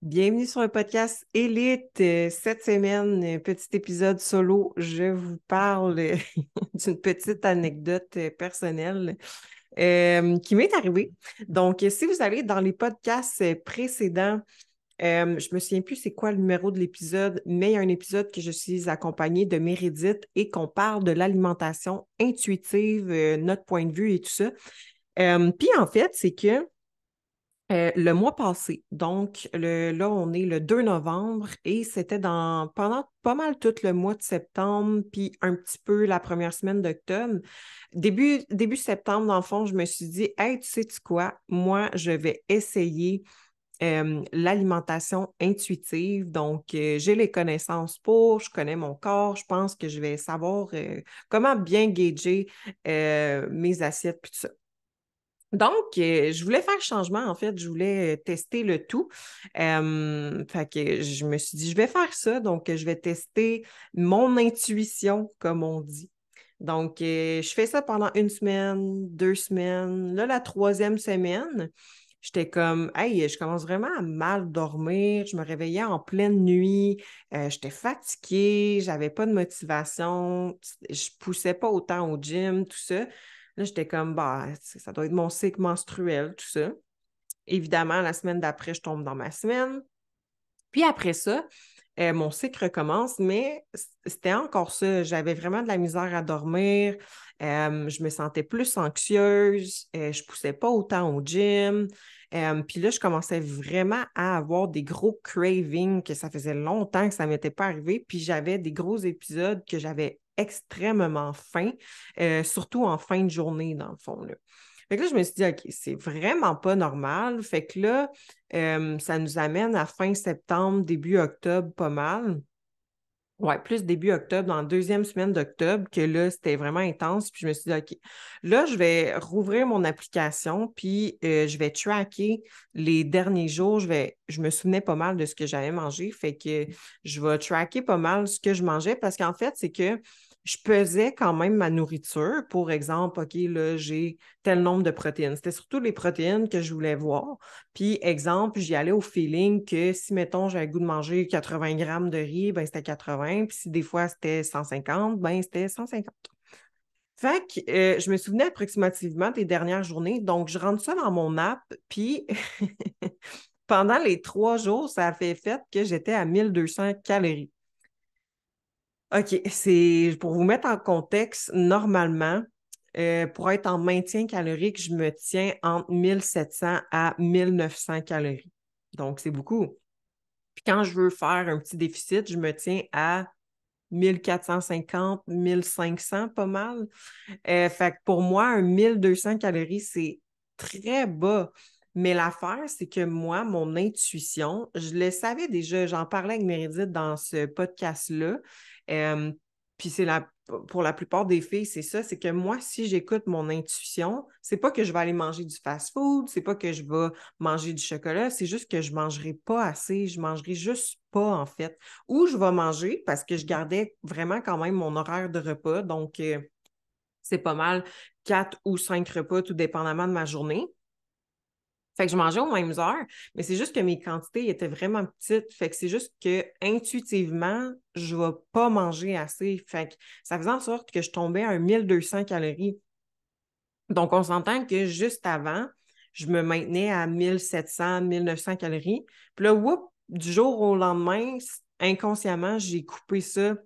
Bienvenue sur le podcast Élite. Cette semaine, petit épisode solo, je vous parle d'une petite anecdote personnelle qui m'est arrivée. Donc, si vous allez dans les podcasts précédents, je me souviens plus c'est quoi le numéro de l'épisode, mais il y a un épisode que je suis accompagnée de Mérédith et qu'on parle de l'alimentation intuitive, notre point de vue et tout ça. Puis en fait, c'est que le mois passé, donc là, on est le 2 novembre et c'était pendant pas mal tout le mois de septembre, puis un petit peu la première semaine d'octobre. Début septembre, dans le fond, je me suis dit, hey, tu sais-tu quoi? Moi, je vais essayer l'alimentation intuitive. Donc, j'ai les connaissances je connais mon corps, je pense que je vais savoir comment bien gager mes assiettes, puis tout ça. Donc, je voulais faire le changement, en fait, je voulais tester le tout. Fait que je me suis dit, je vais faire ça, donc je vais tester mon intuition, comme on dit. Donc, je fais ça pendant une semaine, 2 semaines. Là, la troisième semaine, j'étais comme, hey, je commence vraiment à mal dormir. Je me réveillais en pleine nuit. J'étais fatiguée, j'avais pas de motivation. Je poussais pas autant au gym, tout ça. Là, j'étais comme, bah, ça doit être mon cycle menstruel, tout ça. Évidemment, la semaine d'après, je tombe dans ma semaine. Puis après ça, mon cycle recommence, mais c'était encore ça. J'avais vraiment de la misère à dormir. Je me sentais plus anxieuse. Je poussais pas autant au gym. Puis là, je commençais vraiment à avoir des gros cravings que ça faisait longtemps que ça ne m'était pas arrivé. Puis j'avais des gros épisodes que j'avais extrêmement faim, surtout en fin de journée, dans le fond, là. Fait que là, je me suis dit, OK, c'est vraiment pas normal. Fait que là, ça nous amène à fin septembre, début octobre, pas mal. Ouais, plus début octobre, dans la deuxième semaine d'octobre, que là, c'était vraiment intense. Puis je me suis dit, OK, là, je vais rouvrir mon application, puis je vais tracker les derniers jours. Je me souvenais pas mal de ce que j'avais mangé. Fait que je vais tracker pas mal ce que je mangeais parce qu'en fait, c'est que je pesais quand même ma nourriture. Pour exemple, OK, là, j'ai tel nombre de protéines. C'était surtout les protéines que je voulais voir. Puis, exemple, j'y allais au feeling que si, mettons, j'avais le goût de manger 80 grammes de riz, ben c'était 80. Puis si des fois c'était 150, ben c'était 150. Fait que je me souvenais approximativement des dernières journées. Donc, je rentre ça dans mon app. Puis, pendant les 3 jours, ça a fait que j'étais à 1200 calories. OK, c'est pour vous mettre en contexte, normalement, pour être en maintien calorique, je me tiens entre 1700 à 1900 calories. Donc, c'est beaucoup. Puis quand je veux faire un petit déficit, je me tiens à 1450, 1500, pas mal. Fait que pour moi, un 1200 calories, c'est très bas. Mais l'affaire, c'est que moi, mon intuition, je le savais déjà, j'en parlais avec Meredith dans ce podcast-là. Euh, Puis pour la plupart des filles, c'est ça, c'est que moi, si j'écoute mon intuition, c'est pas que je vais aller manger du fast-food, c'est pas que je vais manger du chocolat, c'est juste que je mangerai pas assez, je mangerai juste pas, en fait. Ou je vais manger parce que je gardais vraiment quand même mon horaire de repas, donc c'est pas mal 4 ou 5 repas, tout dépendamment de ma journée. Fait que je mangeais aux mêmes heures, mais c'est juste que mes quantités étaient vraiment petites. Fait que c'est juste que intuitivement, je ne vais pas manger assez. Fait que ça faisait en sorte que je tombais à un 1200 calories. Donc, on s'entend que juste avant, je me maintenais à 1700, 1900 calories. Puis là, whoop, du jour au lendemain, inconsciemment, j'ai coupé ça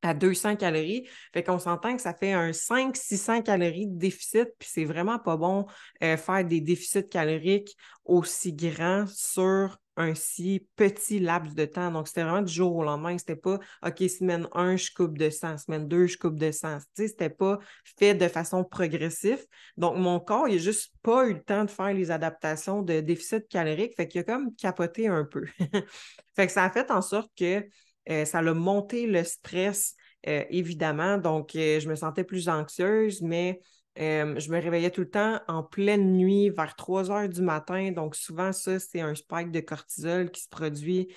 à 200 calories. Fait qu'on s'entend que ça fait un 500-600 calories de déficit, puis c'est vraiment pas bon faire des déficits caloriques aussi grands sur un si petit laps de temps. Donc, c'était vraiment du jour au lendemain. C'était pas, OK, semaine 1, je coupe de 100, semaine 2, je coupe de 100. Tu sais, c'était pas fait de façon progressive. Donc, mon corps, il a juste pas eu le temps de faire les adaptations de déficit calorique. Fait qu'il a comme capoté un peu. Fait que ça a fait en sorte que ça a monté le stress, évidemment. Donc, je me sentais plus anxieuse, mais je me réveillais tout le temps en pleine nuit, vers 3 heures du matin. Donc, souvent, ça, c'est un spike de cortisol qui se produit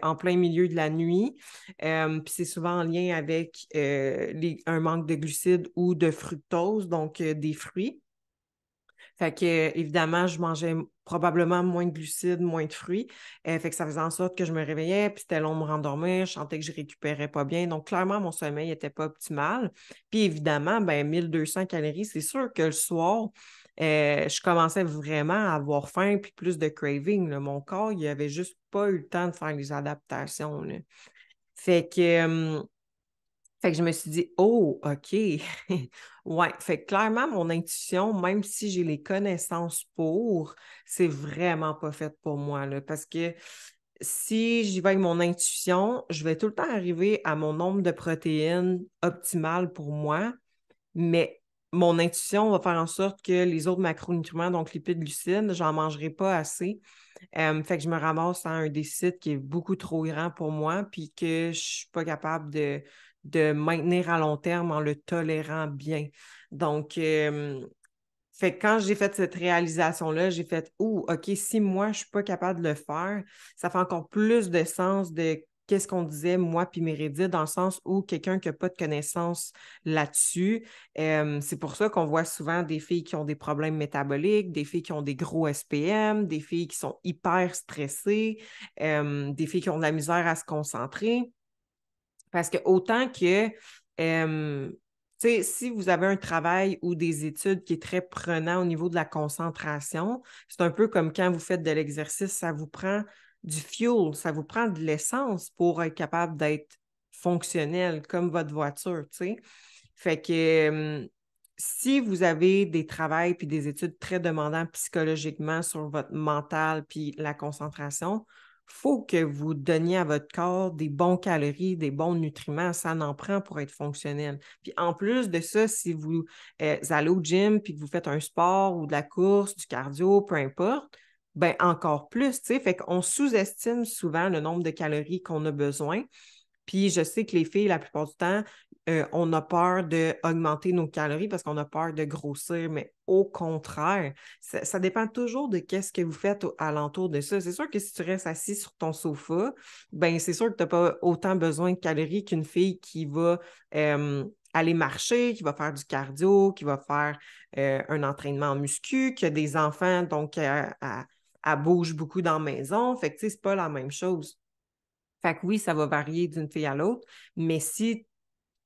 en plein milieu de la nuit. Puis, c'est souvent en lien avec un manque de glucides ou de fructose, donc des fruits. Fait que, évidemment, je mangeais probablement moins de glucides, moins de fruits. Fait que ça faisait en sorte que je me réveillais, puis c'était long de me rendormir. Je sentais que je récupérais pas bien. Donc, clairement, mon sommeil n'était pas optimal. Puis, évidemment, 1200 calories, c'est sûr que le soir, je commençais vraiment à avoir faim puis plus de craving, là. Mon corps, il avait juste pas eu le temps de faire les adaptations, là. Fait que, fait que je me suis dit, oh, OK. Ouais. Fait que clairement, mon intuition, même si j'ai les connaissances pour, c'est vraiment pas fait pour moi, là, parce que si j'y vais avec mon intuition, je vais tout le temps arriver à mon nombre de protéines optimal pour moi, mais mon intuition va faire en sorte que les autres macronutriments, donc lipides, glucides, j'en mangerai pas assez. Fait que je me ramasse à un déficit qui est beaucoup trop grand pour moi, puis que je suis pas capable de maintenir à long terme en le tolérant bien. Donc, fait que quand j'ai fait cette réalisation-là, j'ai fait, oh, OK, si moi, je suis pas capable de le faire, ça fait encore plus de sens de qu'est-ce qu'on disait, moi puis Mérédith, dans le sens où quelqu'un qui n'a pas de connaissances là-dessus, c'est pour ça qu'on voit souvent des filles qui ont des problèmes métaboliques, des filles qui ont des gros SPM, des filles qui sont hyper stressées, des filles qui ont de la misère à se concentrer. Parce que autant que, tu sais, si vous avez un travail ou des études qui est très prenant au niveau de la concentration, c'est un peu comme quand vous faites de l'exercice, ça vous prend du fuel, ça vous prend de l'essence pour être capable d'être fonctionnel comme votre voiture, tu sais. Fait que si vous avez des travails puis des études très demandants psychologiquement sur votre mental puis la concentration, faut que vous donniez à votre corps des bons calories, des bons nutriments. Ça en prend pour être fonctionnel. Puis en plus de ça, si vous allez au gym puis que vous faites un sport ou de la course, du cardio, peu importe, ben encore plus, tu sais. Fait qu'on sous-estime souvent le nombre de calories qu'on a besoin. Puis je sais que les filles, la plupart du temps, on a peur d'augmenter nos calories parce qu'on a peur de grossir, mais au contraire, ça dépend toujours de qu'est-ce que vous faites alentour de ça. C'est sûr que si tu restes assis sur ton sofa, ben c'est sûr que tu n'as pas autant besoin de calories qu'une fille qui va aller marcher, qui va faire du cardio, qui va faire un entraînement en muscu, qui a des enfants, donc elle bouge beaucoup dans la maison. Fait que tu sais, c'est pas la même chose. Fait que oui, ça va varier d'une fille à l'autre, mais si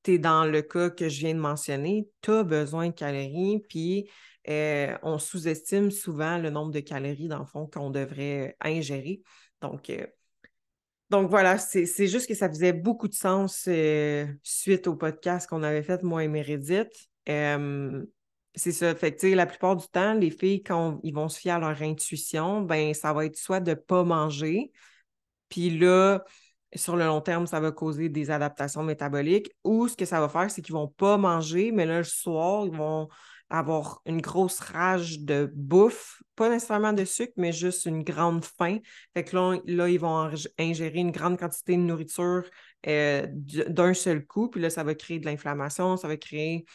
tu es dans le cas que je viens de mentionner, tu as besoin de calories, puis on sous-estime souvent le nombre de calories, dans le fond, qu'on devrait ingérer. Donc, euh, donc voilà, c'est juste que ça faisait beaucoup de sens suite au podcast qu'on avait fait, moi et Mérédith. C'est ça. Fait que, tu sais, la plupart du temps, les filles, quand ils vont se fier à leur intuition, ben ça va être soit de ne pas manger, puis là, sur le long terme, ça va causer des adaptations métaboliques. Ou ce que ça va faire, c'est qu'ils ne vont pas manger, mais là, le soir, ils vont avoir une grosse rage de bouffe. Pas nécessairement de sucre, mais juste une grande faim. Fait que là ils vont ingérer une grande quantité de nourriture d'un seul coup. Puis là, ça va créer de l'inflammation, ça va créer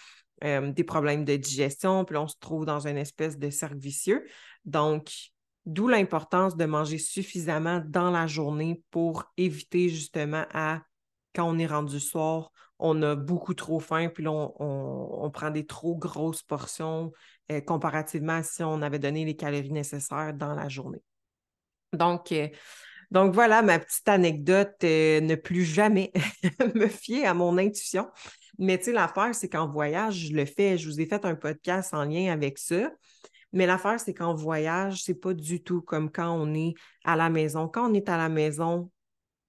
des problèmes de digestion. Puis là, on se trouve dans une espèce de cercle vicieux. Donc, d'où l'importance de manger suffisamment dans la journée pour éviter justement quand on est rendu soir, on a beaucoup trop faim, puis là, on prend des trop grosses portions comparativement à si on avait donné les calories nécessaires dans la journée. Donc, voilà ma petite anecdote, ne plus jamais me fier à mon intuition. Mais tu sais, l'affaire, c'est qu'en voyage, je le fais. Je vous ai fait un podcast en lien avec ça. Mais l'affaire, c'est qu'en voyage, c'est pas du tout comme quand on est à la maison. Quand on est à la maison,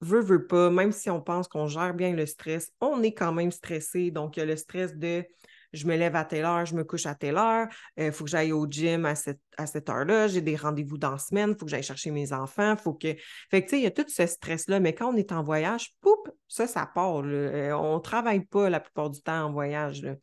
veut pas, même si on pense qu'on gère bien le stress, on est quand même stressé. Donc, il y a le stress de je me lève à telle heure, je me couche à telle heure, il faut que j'aille au gym à cette heure-là, j'ai des rendez-vous dans la semaine, il faut que j'aille chercher mes enfants, faut que. Fait que, tu sais, il y a tout ce stress-là, mais quand on est en voyage, poup, ça part, là. On travaille pas la plupart du temps en voyage, là.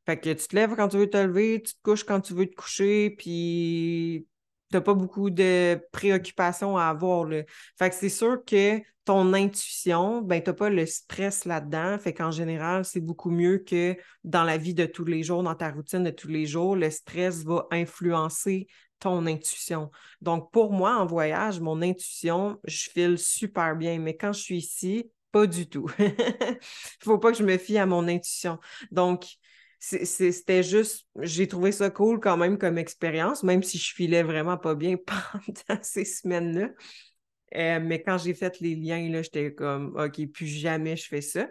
Fait que tu te lèves quand tu veux te lever, tu te couches quand tu veux te coucher, puis t'as pas beaucoup de préoccupations à avoir, là. Fait que c'est sûr que ton intuition, ben t'as pas le stress là-dedans. Fait qu'en général, c'est beaucoup mieux que dans la vie de tous les jours, dans ta routine de tous les jours, le stress va influencer ton intuition. Donc, pour moi, en voyage, mon intuition, je file super bien, mais quand je suis ici, pas du tout. Faut pas que je me fie à mon intuition. Donc, C'était juste, j'ai trouvé ça cool quand même comme expérience, même si je filais vraiment pas bien pendant ces semaines-là. Mais quand j'ai fait les liens, là, j'étais comme, OK, plus jamais je fais ça.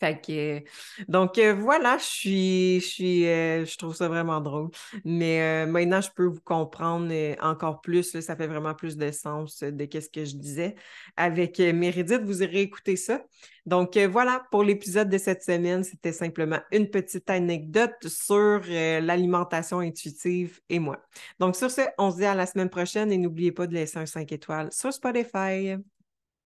Fait que, donc voilà, je trouve ça vraiment drôle. Mais maintenant, je peux vous comprendre encore plus, là, ça fait vraiment plus de sens de qu'est-ce que je disais. Avec Meredith, vous irez écouter ça. Donc voilà, pour l'épisode de cette semaine, c'était simplement une petite anecdote sur l'alimentation intuitive et moi. Donc sur ce, on se dit à la semaine prochaine et n'oubliez pas de laisser un 5 étoiles sur Spotify.